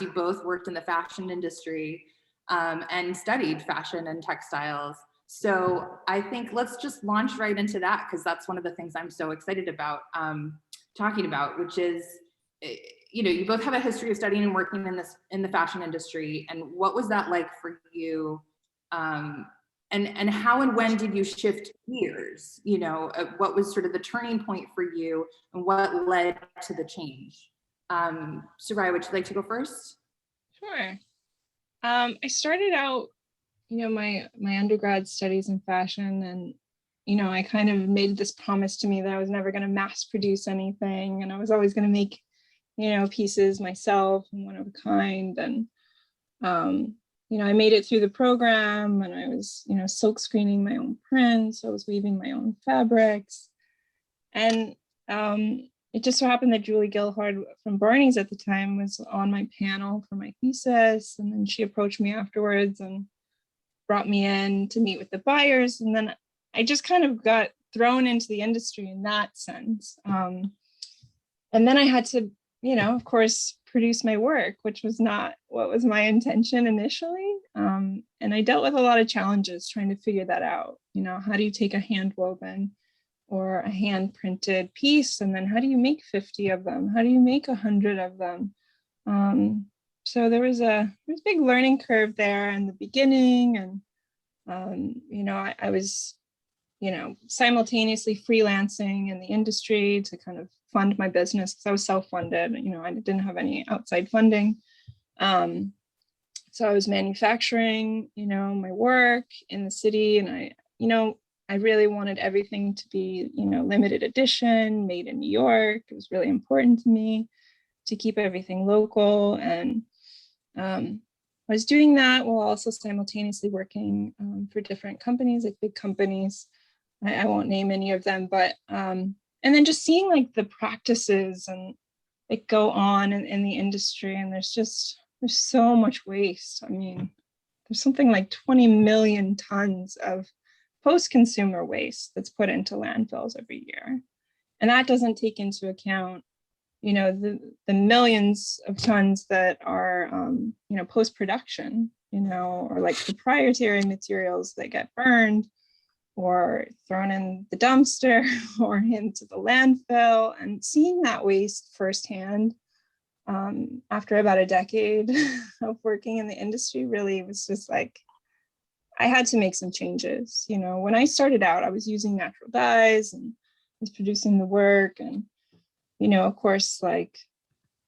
You both worked in the fashion industry and studied fashion and textiles. So I think let's just launch right into that, because that's one of the things I'm so excited about talking about, which is, you both have a history of studying and working in the fashion industry. And what was that like for you? And how and when did you shift gears? What was sort of the turning point for you, and what led to the change? Sariah, would you like to go first? Sure. I started out, my undergrad studies in fashion, and I kind of made this promise to me that I was never going to mass produce anything, and I was always going to make pieces myself and one of a kind. And I made it through the program, and I was silk screening my own prints. I was weaving my own fabrics, and it just so happened that Julie Gilhard from Barney's at the time was on my panel for my thesis. And then she approached me afterwards and brought me in to meet with the buyers. And then I just kind of got thrown into the industry in that sense. And then I had to, of course, produce my work, which was not what was my intention initially. And I dealt with a lot of challenges trying to figure that out. How do you take a hand woven or a hand printed piece, and then how do you make 50 of them? How do you make 100 of them? So there was a big learning curve there in the beginning. And, I was, simultaneously freelancing in the industry to kind of fund my business, because I was self-funded. I didn't have any outside funding. So I was manufacturing, my work in the city, and I really wanted everything to be, limited edition, made in New York. It was really important to me to keep everything local. And I was doing that while also simultaneously working for different companies, like big companies. I won't name any of them, but and then just seeing like the practices and like go on in the industry. And there's so much waste. I mean, there's something like 20 million tons of post-consumer waste that's put into landfills every year. And that doesn't take into account, the millions of tons that are, post-production, or like proprietary materials that get burned or thrown in the dumpster or into the landfill. And seeing that waste firsthand after about a decade of working in the industry really was just like, I had to make some changes. When I started out, I was using natural dyes and was producing the work. And, of course, like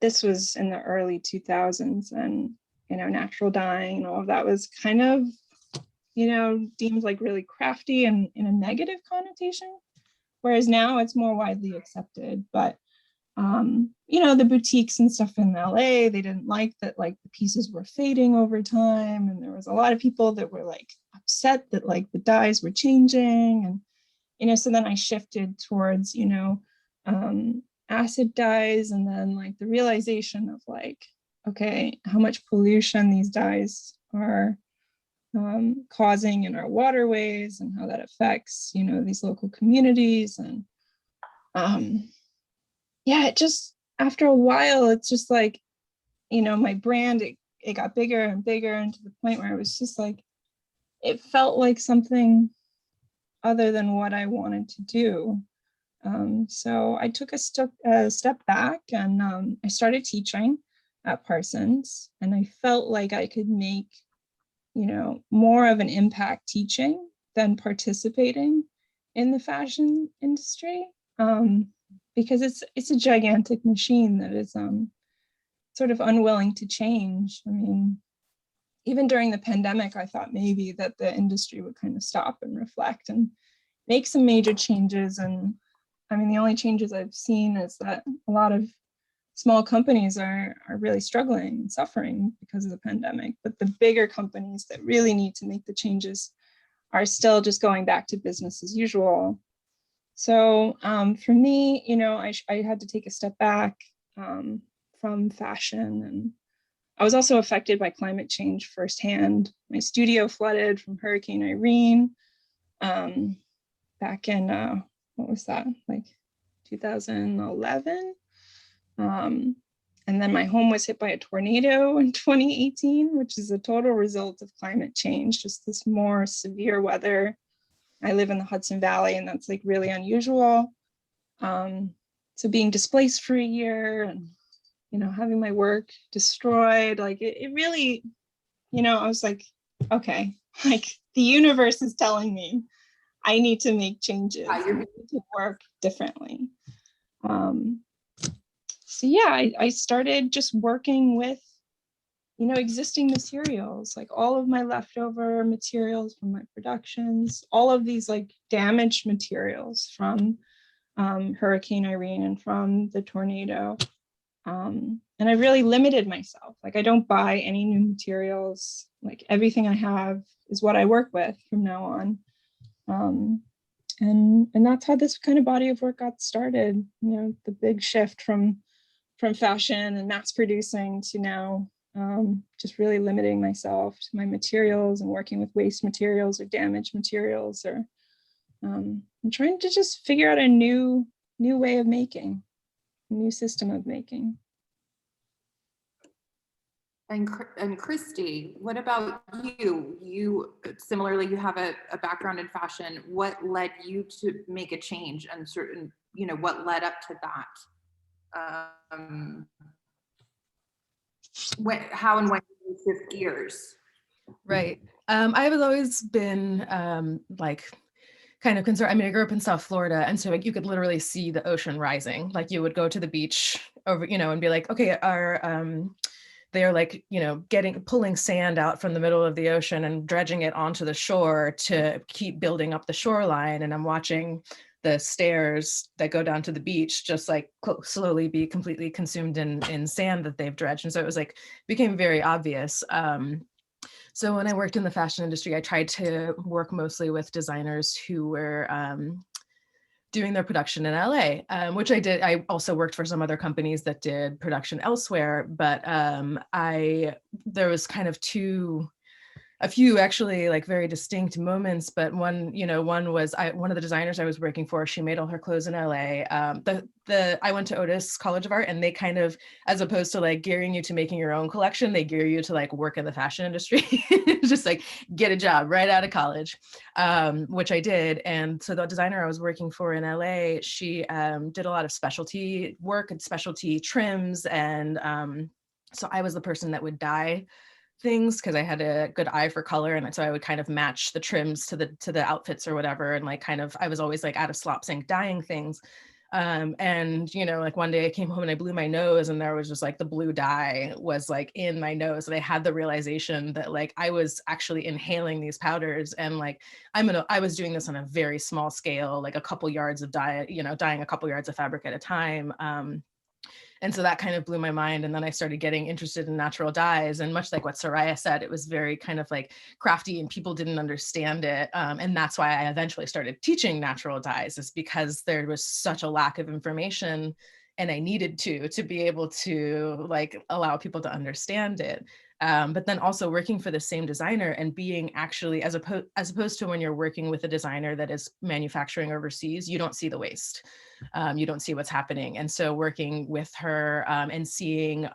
this was in the early 2000s, and, natural dyeing and all of that was kind of, deemed like really crafty and in a negative connotation. Whereas now it's more widely accepted. But, the boutiques and stuff in LA, they didn't like that, like the pieces were fading over time. And there was a lot of people that were like upset that like the dyes were changing. And, so then I shifted towards, acid dyes. And then like the realization of like, okay, how much pollution these dyes are causing in our waterways, and how that affects, these local communities. And it just, after a while, it's just like, my brand, it got bigger and bigger, and to the point where it was just like, it felt like something other than what I wanted to do. So I took a step back, and I started teaching at Parsons, and I felt like I could make, more of an impact teaching than participating in the fashion industry. Because it's a gigantic machine that is sort of unwilling to change. I mean, even during the pandemic, I thought maybe that the industry would kind of stop and reflect and make some major changes. And I mean, the only changes I've seen is that a lot of small companies are really struggling and suffering because of the pandemic. But the bigger companies that really need to make the changes are still just going back to business as usual. So for me, I had to take a step back from fashion. And I was also affected by climate change firsthand. My studio flooded from Hurricane Irene back in, what was that, like 2011? And then my home was hit by a tornado in 2018, which is a total result of climate change, just this more severe weather. I live in the Hudson Valley, and that's like really unusual. So being displaced for a year and, you know, having my work destroyed, like it really, you know, I was like, okay, like the universe is telling me I need to make changes. I need to work differently. So yeah, I started just working with, you know, existing materials, like all of my leftover materials from my productions, all of these like damaged materials from Hurricane Irene and from the tornado. And I really limited myself. Like I don't buy any new materials. Like everything I have is what I work with from now on. And that's how this kind of body of work got started. You know, the big shift from fashion and mass producing to now just really limiting myself to my materials and working with waste materials or damaged materials, or I'm trying to just figure out a new way of making, a new system of making. And Christi, what about you? You similarly, you have a background in fashion. What led you to make a change, and certain, you know, what led up to that? How and when did you shift gears? Right. I've always been like kind of concerned. I mean, I grew up in South Florida, and so like you could literally see the ocean rising. Like you would go to the beach over, you know, and be like, okay, they're like, you know, pulling sand out from the middle of the ocean and dredging it onto the shore to keep building up the shoreline. And I'm watching the stairs that go down to the beach just like slowly be completely consumed in sand that they've dredged. And so it was like, became very obvious. So when I worked in the fashion industry, I tried to work mostly with designers who were doing their production in LA, which I did. I also worked for some other companies that did production elsewhere, but there was kind of a few actually like very distinct moments, but one was one of the designers I was working for, she made all her clothes in LA. I went to Otis College of Art, and they kind of, as opposed to like gearing you to making your own collection, they gear you to like work in the fashion industry, just like get a job right out of college, which I did. And so the designer I was working for in LA, she did a lot of specialty work and specialty trims. And so I was the person that would dye things because I had a good eye for color, and so I would kind of match the trims to the outfits or whatever, and like kind of I was always like out of slop sink dyeing things. And you know, like one day I came home and I blew my nose, and there was just like the blue dye was like in my nose, and I had the realization that like I was actually inhaling these powders, and like I was doing this on a very small scale, like a couple yards of dye, you know, dyeing a couple yards of fabric at a time. And so that kind of blew my mind. And then I started getting interested in natural dyes. And much like what Sariah said, it was very kind of like crafty and people didn't understand it. And that's why I eventually started teaching natural dyes, is because there was such a lack of information, and I needed to be able to like allow people to understand it. But then also working for the same designer and being actually, as opposed to when you're working with a designer that is manufacturing overseas, you don't see the waste. You don't see what's happening. And so working with her and seeing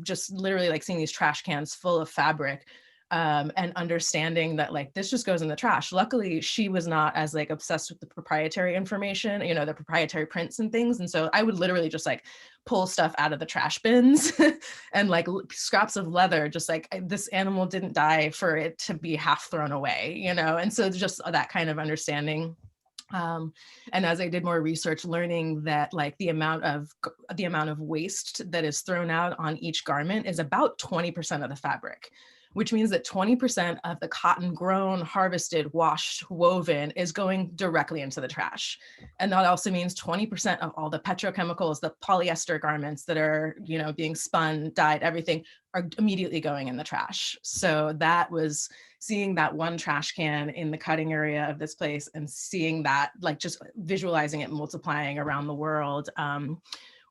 just literally like seeing these trash cans full of fabric, and understanding that like this just goes in the trash. Luckily, she was not as like obsessed with the proprietary information, you know, the proprietary prints and things. And so I would literally just like pull stuff out of the trash bins and like scraps of leather, just like this animal didn't die for it to be half thrown away, you know? And so just that kind of understanding. And as I did more research, learning that like the amount of waste that is thrown out on each garment is about 20% of the fabric, which means that 20% of the cotton grown, harvested, washed, woven is going directly into the trash. And that also means 20% of all the petrochemicals, the polyester garments that are, you know, being spun, dyed, everything are immediately going in the trash. So that was seeing that one trash can in the cutting area of this place and seeing that, like just visualizing it multiplying around the world,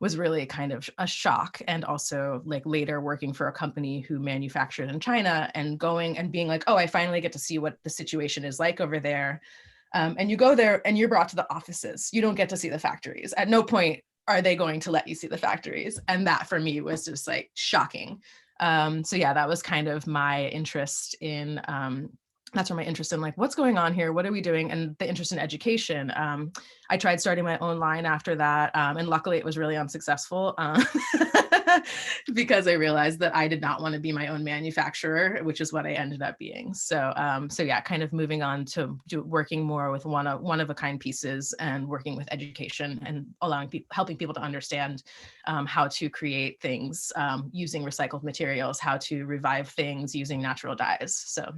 was really kind of a shock. And also like later working for a company who manufactured in China and going and being like, oh, I finally get to see what the situation is like over there. And you go there and you're brought to the offices. You don't get to see the factories. At no point are they going to let you see the factories? And that for me was just like shocking. So yeah, that was kind of my interest in, that's where my interest in like, what's going on here? What are we doing? And the interest in education. I tried starting my own line after that. And luckily it was really unsuccessful because I realized that I did not want to be my own manufacturer, which is what I ended up being. So, so yeah, kind of moving on to working more with one of a kind pieces and working with education and allowing people, helping people to understand how to create things using recycled materials, how to revive things using natural dyes. So.